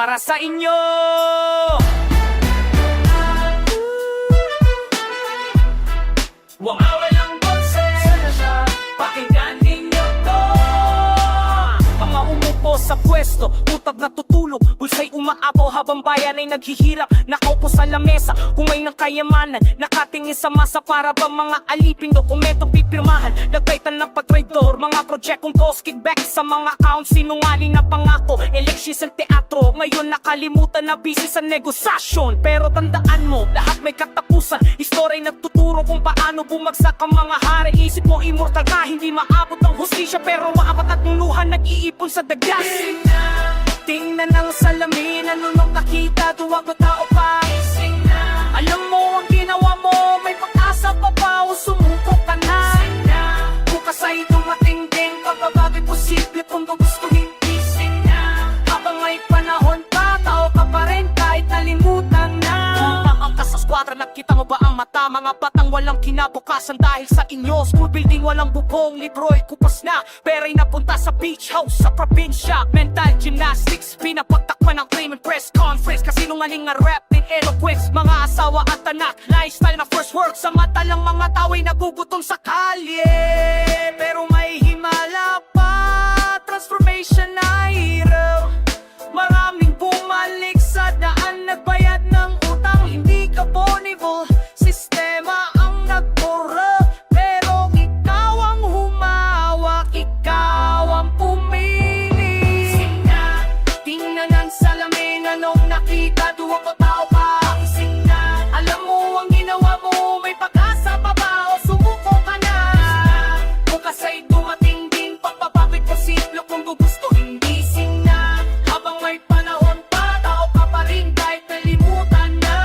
para sa inyo. Walang konsensya, pakinggan ninyo to. Mga umupo sa pwesto, utak natutulog, bulsa'y umaapaw habang bayan ay naghihirap. Nakaupo sa lamesa, kumay ng kayamanan, nakatingin sa masa para ba mga aliping dokumentong pipirmahan. Nagkaitan ng pagtraidor, mga projektong tos, kickback sa mga accounts, sinungaling na pangako, eleksyon sa teatro. Ngayon nakalimutan na busy sa negosasyon. Pero tandaan mo, lahat may katapusan. Historya'y nagtuturo kung paano bumagsak ang mga hari. Isip mo immortal ka, hindi maabot ang hustisya, pero maapat at luhan nag-iipon sa dagas. Tingnan ang salamin, ano nung nakita, tuwag o tao pa. Alam mo ang ginawa mo, may pag-asa pa ba o sumuko ka na? Bukas ay dumating din, pagbabago'y posible kung gugustuhin. Habang may panahon pa, tao ka pa rin kahit nalimutan na. Ang ka sa squadra, nakita mo ba ang mata? Mga batang walang kinabukasan dahil sa inyo. School building walang bubong, libro'y kupas na. Pera'y napunta sa beach house sa probinsya. Mental gymnastics, pinapagtakpan ng claim and press conference. Kasinungaling nga rap din eloquence. Mga asawa at anak, lifestyle na first world. Sa mata lang mga tawa'y nagugutom sa kalye. Pero may himala pa, transformation na hirap. Maraming bumalik sa daan, nagbayad ng utang, hindi ka bonible. Sistema ang nag-corrupt, pero ikaw ang humawak, ikaw ang pumili. Tingnan ang salamin, anong nakita, duwag o tao pa. Alam mo ang ginawa mo, may pag-asa pa ba o sumuko ka na? Bukas ay dumating din, pagbabago'y posible kung gugustuhin gising na. Habang may panahon pa, tao ka pa rin kahit nalimutan na.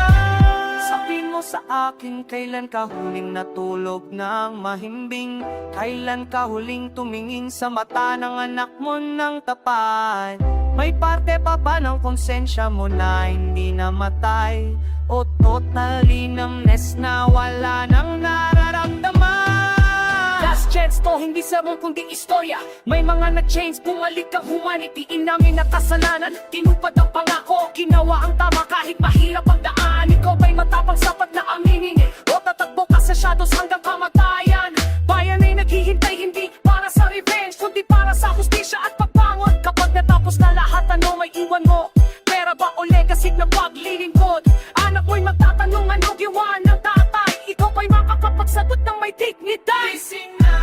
Sabihin mo sa akin, kailan ka huling natulog ng mahimbing? Kailan ka huling tumingin sa mata ng anak mo ng tapat? May parte pa ba ng konsensya mo na hindi namatay? O totally numbness na wala nang nararamdaman? Last chance to, hindi sermon kundi istorya. May mga na-change, bumalik ang humanity. Inamin na kasalanan, tinupad ang pangako, ginawa ang tama kahit mahirap ang daan. Ikaw ba'y matapang sapat na aminin? O tatakbo ka sa shadows hanggang kamatayan? Bayan ay naghihintay, hindi para sa revenge, kundi para sa hustisya at pagbangon. Kapag natapos na lahat, ano may iwan mo? Pera ba o legacy na paglilingkod? Anak mo'y magtatanong, ano giwa ng tatay? Ikaw ba'y makakapagsagot ng may dignidad? Gising na.